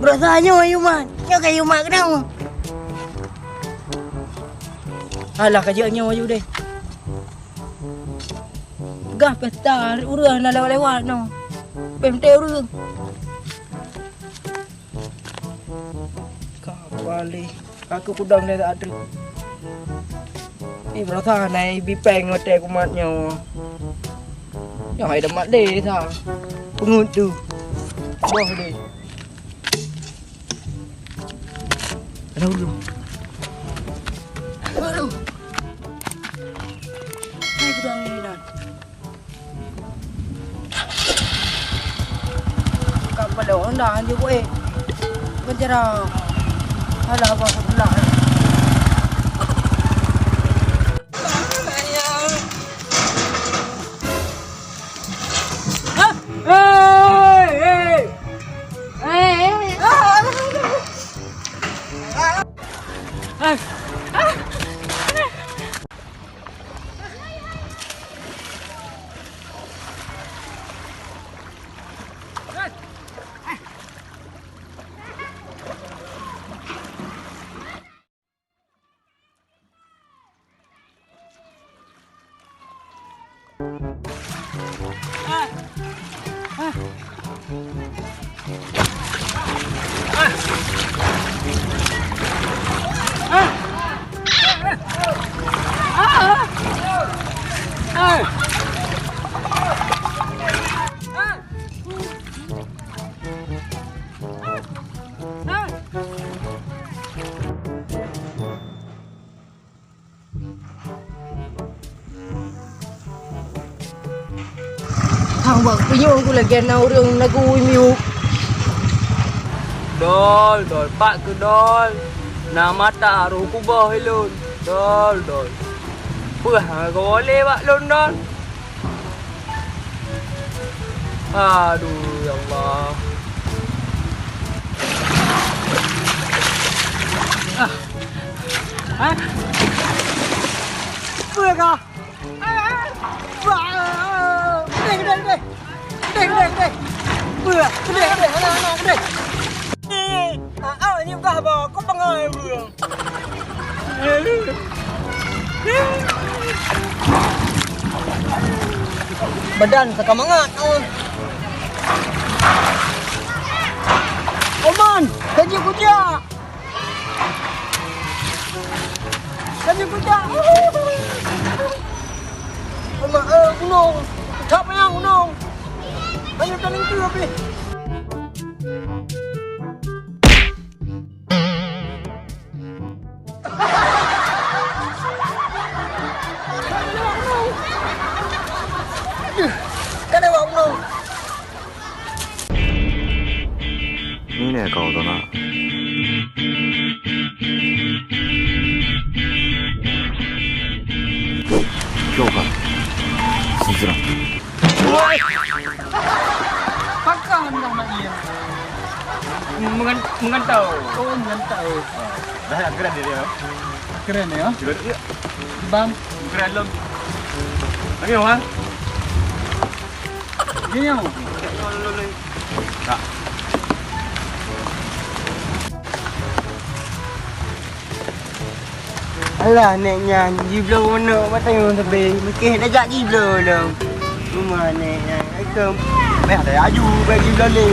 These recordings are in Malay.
Berasanya Yuman. Nyo kay Yuman kenapa? Alah kajiannya maju deh. Gah pesta urang nak lewat-lewat no. Pemte urang. Kali aku kudang dia tak ada. Ni berasa naik bipeng hotel kumatnya. Yang ada mat deh tak. Pengut tu. Wah deh. Ada urang. Aduh. Hai kudang ni dah. Kapal dah anda je kowe. Penjara. Alah apa sebelah. Thằng bậc bây nhiêu cũng là ghen nào đường là vui miu. Dol, dol, pak ke dol. Nama tak haru kubah lun. Dol, dol. Pah kau boleh pak lun dol. Aduh, ya Allah. Vừa kà. Đây. Vừa, đây. Ini bukan apa, kau pengai vừa. Badan sekamangat. Oman, kaji kuda. Oman, gunung. Cap yang gunung. Hanya kan itu api.見ねえ顔だな。今日からすずらん。Pakar nama dia. Mengantau. Oh, mengantau. Dah keren dia. Keren ya? Juga Bang, keren lom. Lagi orang? gini yang. Tak. Alah neknya jiblo mana matang orang tebing. Mungkin dah jak jiblo dah. Rumah neknya. Aikum. Mày để aju bagi lên đi.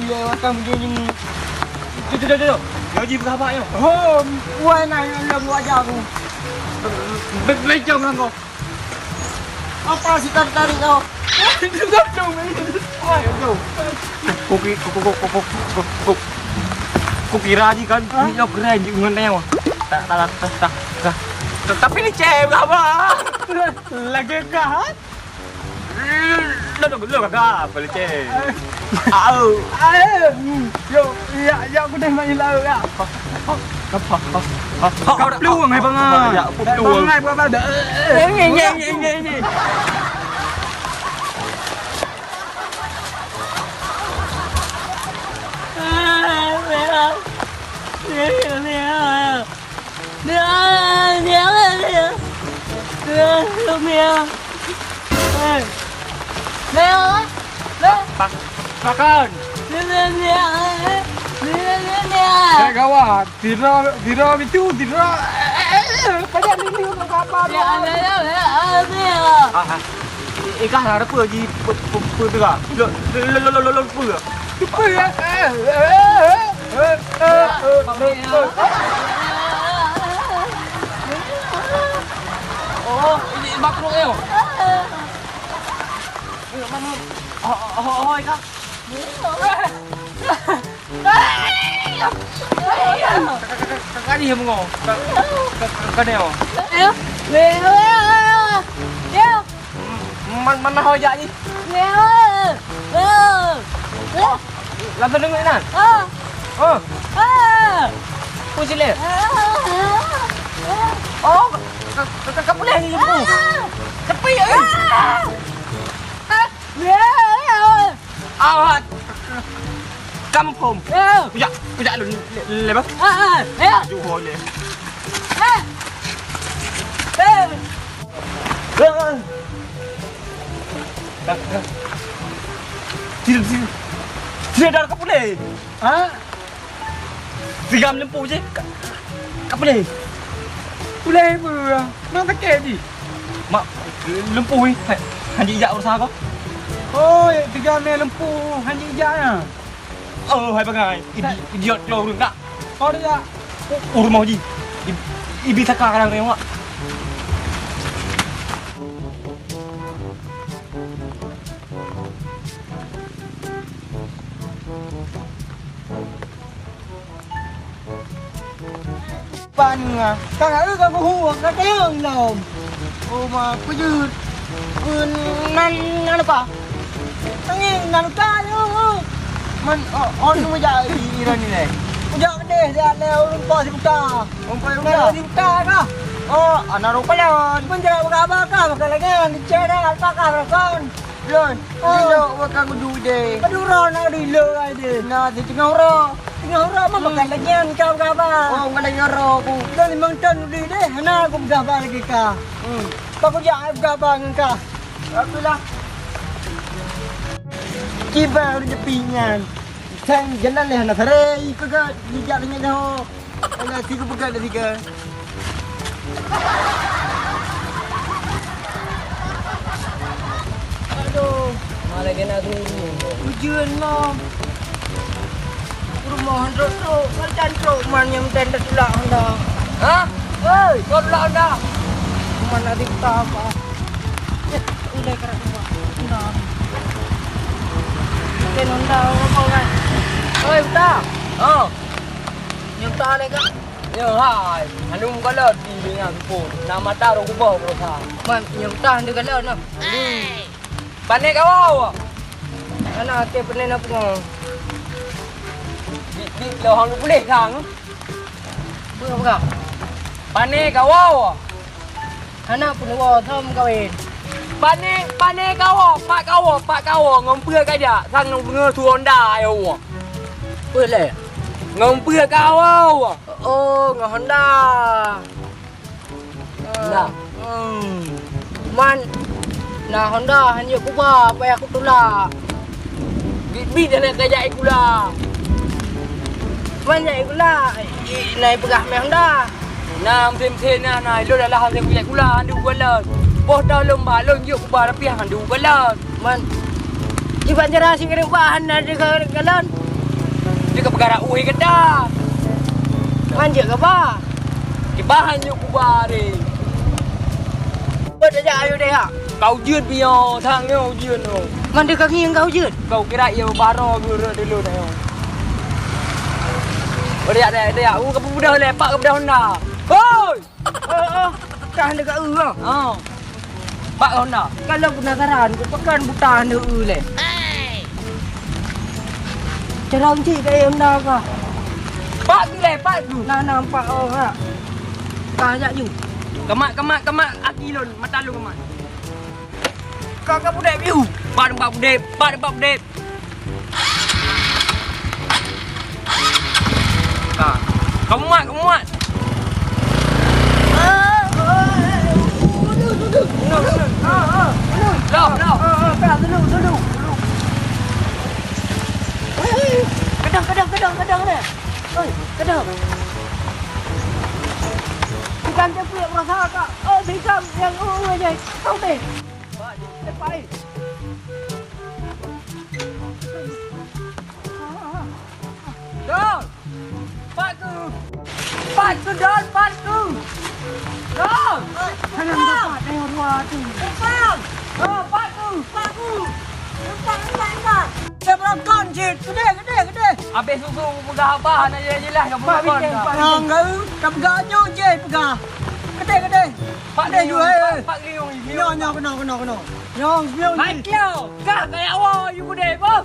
Dia makan begini. Tuh. Nhớ chim các bạn nhá. Oh, quay này lầm wajah aku. Becong lang ko. Apa sih tarik kau? Đập đầu mấy. Ai đâu. Cô kira gì kan? Ini lo keren juga ngeneo. Tak. Tapi ini cewek apa? Lagi kahat? Lo kagak apa cewek? Yo, ya aku dah main laut ya. Apa? Kau peluang hai bang ah. Ya, peluang. Bang hai berapa dah? Ini. Makan. Kawan, tira itu, tira. Banyak ni apa? Ikah lah apa lagi? Apa tu lah? Apa ya? Oh, ini makro yo. Oh, ikah. Kakak ni yang mengo. Kakak ni yo. Mana hojak ni? Langsung dengar kan? Oh. Pun sila. Oh, kakak boleh ni lembu. Tepi eh. Awat. Kampung. Kujak lu lepas. Jual le. Tidak ada kau boleh. Sigam lempu je. Kau boleh. Boleh apa? Mana tak kek ni? Mak lempu ni. Hanji ijak urusan kau. Oh, tiga ni lempu hanji ijaknya. Oh, hai bagai. Idiot kau urung tak? Oh dia. Urung mau ji. Ibi takar kadang rewak. Pan kakak kau huang kau tengok lom. Oh mak aku jut. Nan apa? Tengin nan kau. Man on mujak iran ni leh. Mujak deh dia leh rumpah si buta. Rumpah si buta kah? Oh, anak rumpah lah. Penjara bakar bakar lagi. Dicera bakar kan. Lon, dilo bakar kudu deh. Kedura nak dilo ada. Nah, di tengah orang. Tengah orang mah bakar lagi kau gabar. Oh, mana ngoro aku. Dah 5 ton di deh. Hana aku gabar lagi kah. Aku jangan gabar dengan kah. Apalah. Kibar udah pingan. Sang jalan leh nak sare ikut dijak dengan dah. Ana tiga pegat dah tiga. Aduh, malah kena tunggu. Ujian lah. Rumah hendak tu, macam tu man yang tenda tulak hendak. Ha? Hei, kau tulak hendak. Mana dikta apa? Udah kerak buat. Hendak. Cái nón đào không này ơi ta nhưng ta đây các nhớ hại anh đúng có lợn đi với nhà phụ nào mà ta đâu có bầu đâu hả mà nhưng ta được cái lợn nào bạn này có bầu à anh nào tiếp bên này nó cũng đi lợn hàng cũng để thằng bữa không gặp bạn này có bầu à anh nào cũng bầu thơm cao bền Pane kau pak kau ngompur kaja sang ngeur Honda yo. Pur le. Ngompur kau. Oh, Honda. Nah. Man. Nah Honda hanya kuba payah aku tula. Bi dah kaja ikula. Man ya ikula. Nai pegah me Honda. Nam thêm na nai lo dah hang kaja ikula andu gula. Bos dah lomba lonjok kubah tapi handu galon. Man. Iban jara sing kering bahan ada galon. Dia ke perkara uih ke dah. Man je ke bah. Ki bahan yo kubah ni. Bos dah ayo deh ha. Kau jeut bio thang yo jeut no. Man dia kaki yang kau jeut. Kau kira yo baro guru dulu dah yo. Dia. Aku ke budak lepak ke budak Honda. Hoi. Kah dekat ah. Pak Honda, kalau penasaran, kau pekan buta dulu le. Cara uji kaya Honda kah? Pak tu le, pak tu. Nah nampak orang. Kah ajak you. Kemak aki lon, mata lu kemak. Kau budak biu. Pak budak. Kah. Kamu mat. Duduk. Duduk. Oi, kedap. Ikan cepet rasa kak. Ikan yang aja. Tahu deh. Pak, cepat. Don. Pakku. Pakku Don, pakku. Don. Jangan cepat yang dua tu. Cepat. Pakku, pakku. Cepat. Dia berangkat je. Gede. Habis susu pegang abah nak jelas kau Pak bukan. Bikin, Pak Bikin. Kau pegahnya je, pegah. Gede. Pak Gede juga. Pak Liung ni. Nyong, kena. Nyong, nyong. Mai kau. Kah kayak awak you gede bos.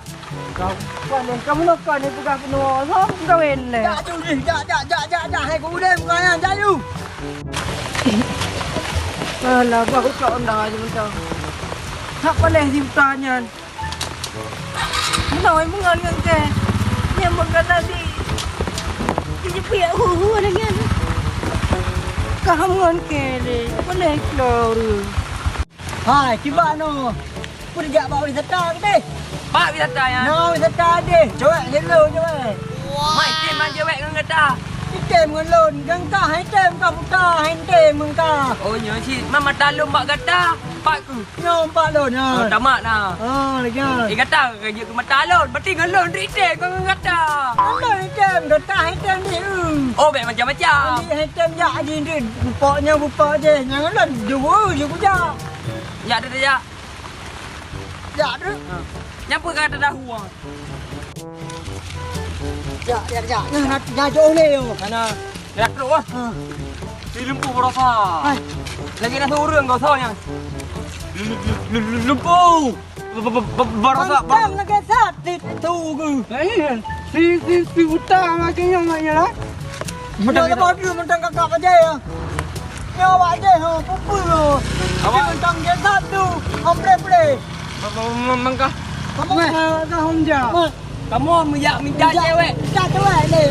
Kau pandai, kamu nak kau ni pegang penuh. So, kau ini. Dạ chú đi, dạ, hay cũng đêm coi nha, dạ chú. Alah, baru kau dah je macam. Tak boleh simpannya. Nói mengal ngang ke. Yang berkata di pihak hu dengan. Kau ngan ke le. Boleh keluar. Hai, kibat no. Aku dah bawa di setar ke deh. Pak bisa tanya. No, di setar deh. Coba hello coba. Mai tim manja wek dengan kata. Tem ngan lon, gang ka hai tem ka puta, hai tem mung ka. Oh nya si mama talum mak kata. Pak ku. Nyom pak lon Oh ha. tamak nah. Lagi. Kata kerja ke mata lon, berarti ngelon rite kau kata. Anda hai tem, kata hai tem ni. Oh baik macam-macam. Hai tem ya je ni. Bupa je. Jangan lon dua je puja. Ya ada ya. Ya tu. Nyapa kata dahu. Ya. Nah, jauh ni yo. Mana? Rak lu ah. Di lempu berasa. Hai. Lagi nak urang kau soalnya. Lempu. Berasa. Bang nak sat tu ke. Si utang akhirnya maknya lah. Mentang baju mentang kakak aja ya. Nyawa aja ha, pupu lo. Apa mentang dia satu, hombre. Mangkah. Kamu Kau homja. Kamu minta cewek. Tak cewek ni.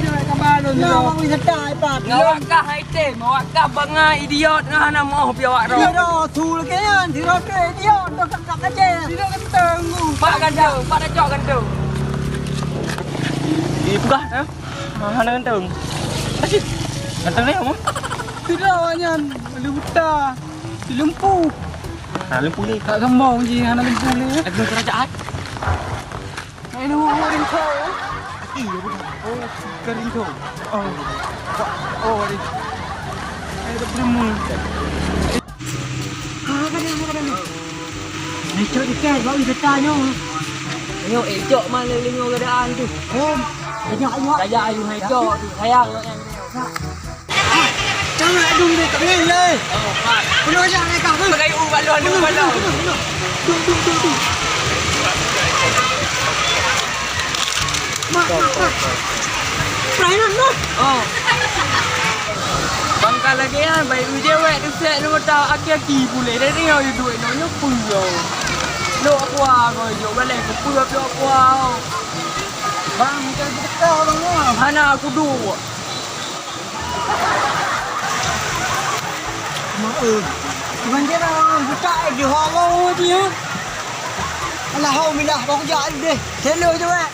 Cewek kabar lu. Nyawa bisa tai pak. Ngawak kah haite, ngawak kah banga idiot ngah nak mau piawak ro. Dia dah sul ke kan, dia dia dah kakak aja. Tidak ketemu. Pak kan tu, pak dah cok kan tu. Ipkah? Hana ganteng. Asyik. Ganteng ni kamu? Tidak hanya luta. Si lempu. Lempu ni. Tak sembang je anak lempu ni. Ada kerajaan. Ini orang kau. Oh, kering tu. Oh, ini. Ada beremu. Ni cok dikit, bawa bisa tanya. Tengok ejok mana lengo keadaan tu. Banyak. Kaya ayu ejok tu, sayang. Jangan adung dia tak ni. Oh, pak. Penuh aja ni kau. Pakai balon. Tu. Mak. Perainan tu. Oh. Bangka lagi kan, baik uje wek tu set lu mata aki-aki boleh. Dah tengok you duit nonyo pun yo. Lo aku kau yo balik aku pun aku. Bang, kita dekat bang ni. Hana aku dua. Mak Cuman dia orang buta di halau dia. Alah hau milah bang kerja deh. Hello je weh.